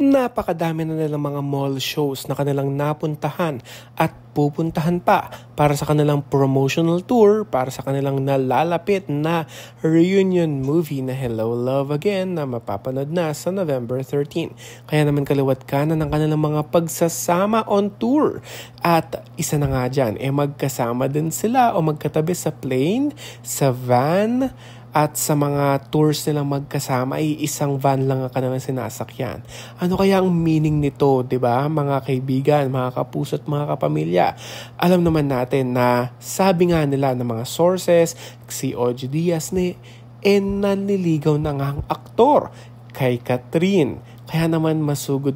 Napakadami na nilang mga mall shows na kanilang napuntahan at pupuntahan pa para sa kanilang promotional tour, para sa kanilang nalalapit na reunion movie na Hello Love Again na mapapanood na sa November 13. Kaya naman kaliwat kanan ng kanilang mga pagsasama on tour. At isa na nga dyan, magkasama din sila o magkatabi sa plane, sa van, at sa mga tours nilang magkasama ay isang van lang ang kanilang sinasakyan. Ano kaya ang meaning nito, 'di ba? Mga kaibigan, mga kapuso at mga kapamilya. Alam naman natin na sabi nga nila ng mga sources, si Ogie Diaz nanliligaw na nga ang aktor kay Catherine. Kaya naman masugid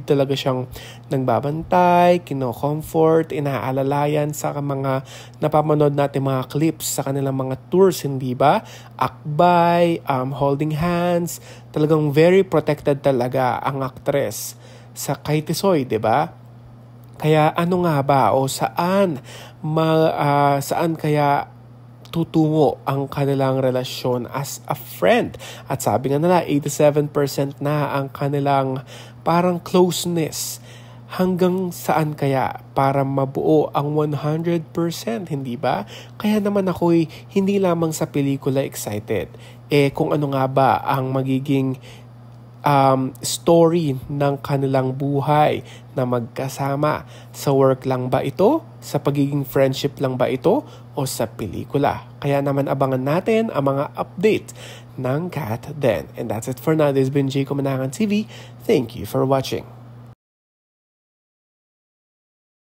talaga siyang nagbabantay, kino-comfort, inaalalayan sa mga napapanood natin mga clips sa kanilang mga tours, hindi ba? Akbay, holding hands, talagang very protected talaga ang actress sa kay Tisoy, di ba? Kaya ano nga ba o saan kaya tutungo ang kanilang relasyon as a friend? At sabi nga nila, 87% na ang kanilang parang closeness. Hanggang saan kaya para mabuo ang 100%, hindi ba? Kaya naman ako'y hindi lamang sa pelikula excited. Kung ano nga ba ang magiging story ng kanilang buhay na magkasama. Sa work lang ba ito? Sa pagiging friendship lang ba ito? O sa pelikula? Kaya naman abangan natin ang mga update ng Kat Den. And that's it for now. This has been Jay Kumanangan TV. Thank you for watching.